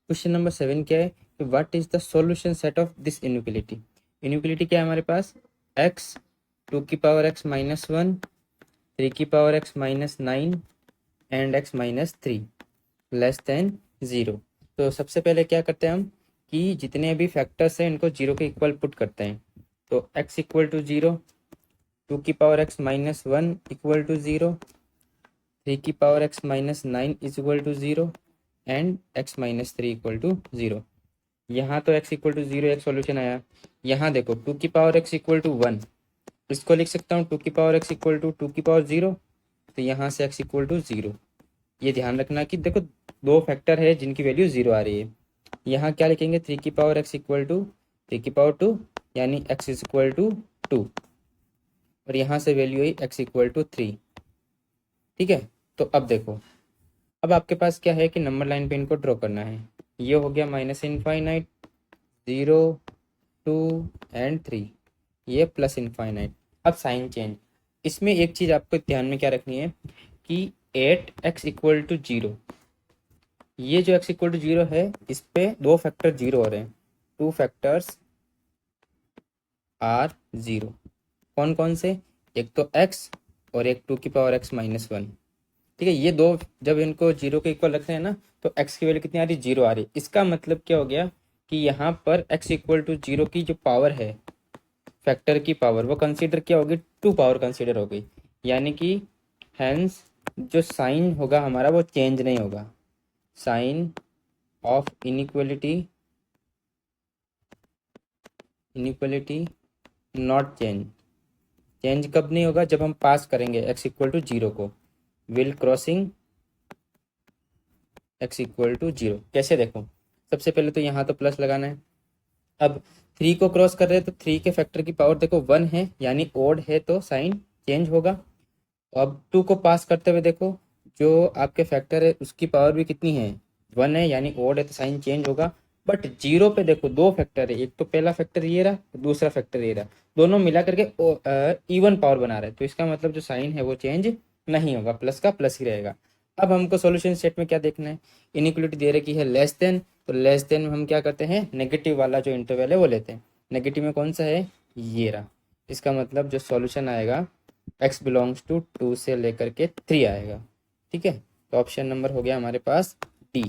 Question number 7 क्या है कि what is the solution set of this inequality. Inequality क्या है हमारे पास, x 2 की पावर x माइनस 1, 3 की power x minus 9 and x minus 3 less than 0। तो सबसे पहले क्या करते हैं हम कि जितने भी फैक्टर्स हैं इनको जीरो के इक्वल पुट करते हैं। तो x इक्वल टू 0, 2 की power x minus 1 equal to 0, 3 की power x minus 9 is equal to 0 and x minus 3 equal to 0। यहाँ तो x इक्वल टू 0 एक सॉल्यूशन आया। यहाँ देखो 2 की पावर x इक्वल टू 1, इसको लिख सकता हूँ 2 की पावर x इक्वल टू 2 की पावर 0। तो यहाँ से x इक्वल टू 0। ये ध्यान रखना कि देखो दो फैक्टर है जिनकी वैल्यू 0 आ रही है। यहाँ क्या लिखेंगे 3 की पावर x इक्वल टू 3 की पावर 2 यानी x इज इक्वल टू 2 और यहाँ से वैल्यू आई x इक्वल टू 3। ठीक है, तो अब देखो, अब आपके पास क्या है कि नंबर लाइन पे इनको ड्रॉ करना है। ये हो गया माइनस इनफाइनाइट, 0, 2 एंड 3, ये प्लस इनफाइनाइट। अब साइन चेंज, इसमें एक चीज़ आपको ध्यान में क्या रखनी है कि 8x इक्वल टू 0, ये जो x इक्वल टू 0 है इस पे दो फैक्टर 0 हो रहे हैं, टू फैक्टर्स आर 0। कौन कौन से, एक तो x और एक 2 की पावर x माइनस 1। ठीक है, ये दो जब इनको 0 के इक्वल रखते हैं ना तो x की वैल्यू कितनी आ रही, 0 आ रही। इसका मतलब क्या हो गया कि यहाँ पर x इक्वल टू 0 की जो पावर है, फैक्टर की पावर, वो कंसीडर क्या होगी, 2 पावर कंसीडर हो गई। यानी कि हैंस जो साइन होगा हमारा वो चेंज नहीं होगा। Sign of inequality not change. Change कब नहीं होगा, जब हम पास करेंगे x इक्वल टू 0 को, will crossing x equal to 0। कैसे देखो, सबसे पहले तो यहाँ तो प्लस लगाना है। अब 3 को क्रॉस कर रहे हैं तो 3 के फैक्टर की पावर देखो 1 है यानी ओड है तो साइन चेंज होगा। अब 2 को पास करते हुए देखो जो आपके फैक्टर है उसकी पावर भी कितनी है, 1 है यानी ओड है तो साइन चेंज होगा। बट 0 पे देखो दो फैक्टर है, एक तो पहला फैक्टर ये रहा, दूसरा फैक्टर ये रहा, दोनों मिला करके इवन पावर बना रहे हैं। तो इसका मतलब जो साइन है वो चेंज नहीं होगा, प्लस का प्लस ही रहेगा। अब हमको सॉल्यूशन सेट में क्या देखना है, इनइक्वालिटी दे रखी है लेस देन, तो लेस देन में हम क्या करते हैं, नेगेटिव वाला जो इंटरवल है वो लेते हैं। नेगेटिव में कौन सा है, ये रहा। इसका मतलब जो सॉल्यूशन आएगा x बिलोंग्स टू 2 से लेकर के 3 आएगा। ठीक है, तो ऑप्शन नंबर हो गया हमारे पास डी।